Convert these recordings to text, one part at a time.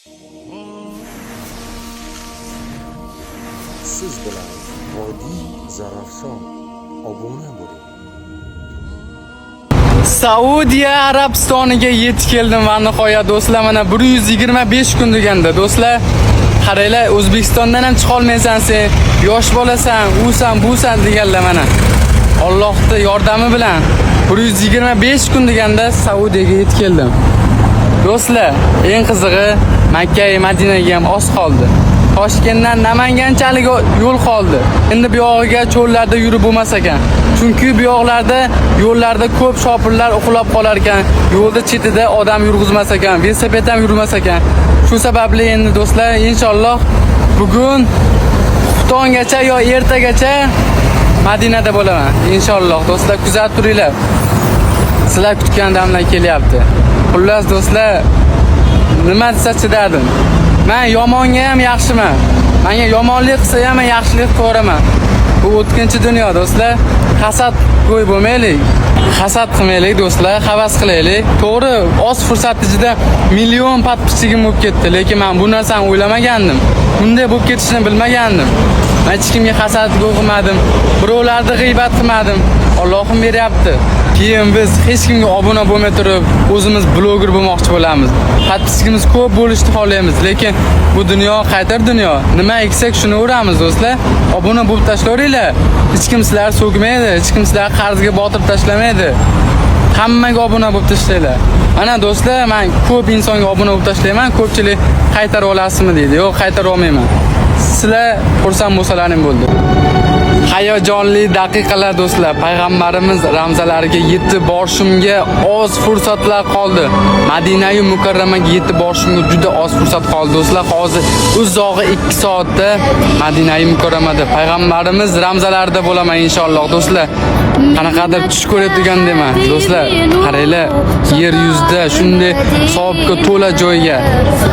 Siz bilan Vodiy Zarafshon obuna bo'ling. Saudiya Arabistoniga yetib keldim va nihoyat do'stlar, mana 125 kun deganda do'stlar, qaranglar, O'zbekistondan ham chiqa olmaysan sen, yosh bolasan, usan, busan deganlar mana. Allohning yordami bilan 125 kun deganda Saudiyaga yetib keldim. Do'stlar, eng qizig'i Makka va Madinaga ham oz qoldi. Toshkentdan Namanganchalik yo'l qoldi. Endi bu yog'iga cho'llarda yurib bo'lmas ekan. Chunki bu yo'llarda yo'llarda ko'p shopirlar uxlab qolar ekan, yo'lda chetida odam yurg'izmas ekan, velosiped ham yurmas ekan. Shu sababli endi do'stlar, inshaalloh bugun xuftongacha yo ertagacha Madinada bo'laman. Inshaalloh do'stlar, kuzatib turinglar. Sizlar kutgan damlar kelyapti. Xullas do'stlar, nima desa chidadim. Men yomonga ham yaxshiman. Menga yomonlik qilsa ham men yaxshilik qilaman. Bu o'tkinchi dunyo do'stlar. Hasad qo'y bo'lmaylik. Hasad qilmaylik do'stlar, havas qilaylik. To'g'ri, oz fursat ichida million podpischigim bo'lib ketdi, lekin men bu narsani o'ylamagandim. Bunday bo'lib ketishini bilmagandim. Men hech kimga hasad qilmadim, birovlarni g'iybat qilmadim. Allohim beryapti. Keyin biz hech kimga obuna bo'lmay turib, o'zimiz bloger bo'lmoqchi bo'lamiz. Podpischigimiz ko'p bo'lishni xohlaymiz, lekin bu dunyo qaytar dunyo. Nima eksak shuni o'ramiz do'stlar. Obuna bo'lib tashlayveringlar. Hech kim sizlarni so'kmaydi, hech kim sizlarni qarzga botirib tashlamaydi. Hammaga obuna bo'lib tashlanglar. Mana do'stlar, men ko'p insonga obuna bo'lib tashlayman, ko'pchilik qaytarib olasizmi deydi. Yo'q, qaytarib olmayman. Sizlar xursand bo'lsalaring bo'ldi. Hayajonli daqiqalar do'stlar. Payg'ambarimiz ramzalariga yetib borishimga oz fursatlar qoldi. Madina-yu Mukarramaga yetib borishimga juda oz fursat qoldi do'stlar. Hozir uzog'i 2 soatda Madina-yu Mukarramada payg'ambarimiz ramzalarida bo'laman inshaalloh do'stlar. Qanaqadir tush ko'radigan dema do'stlar. Qaranglar, yer yuzida shunday savobga to'la joyga,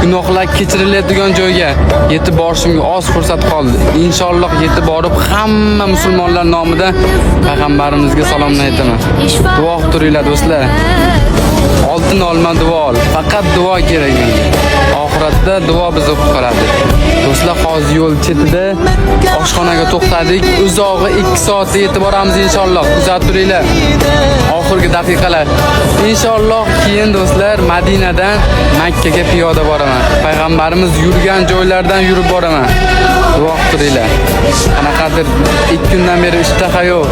gunohlar kechiriladigan joyga yetib borishimga oz fursat qoldi. Inshaalloh yetib borib hamma musulmonlar nomidan payg'ambarimizga salomlar aytaman. Duo qilib turinglar do'stlar. Oltin olma duo ol. Faqat duo kerak menga. Oxiratda duo bizni qutqaradi. Do'stlar, hozir yo'l chetida oshxonaga to'xtadik. Uzog'i 2 soatda yetib boramiz inshaalloh. Kuzatib turinglar. Oxirgi daqiqalar. Inshaalloh keyin do'stlar Madinadan Makkaga piyoda boraman. Payg'ambarimiz yurgan joylardan yurib boraman. Duo qilib turinglar. Qanaqadir 2 kundan beri ishtaha yo'q.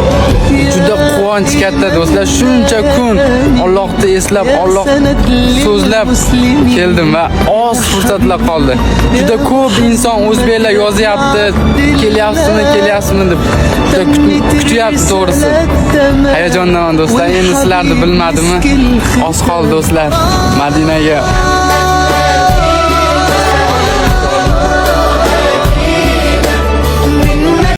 Juda quvonch katta do'stlar. Shuncha kun Allohni eslab, Alloh so'zlab keldim va oz fursatlar qoldi. Juda ko'p inson o'zbeklar yozyapti, kelyapsizmi deb. Juda kutyapti to'g'risi. Hayajondaman do'stlar. Endi sizlarni bilmadimmi? Oz qoldi do'stlar. Madinaga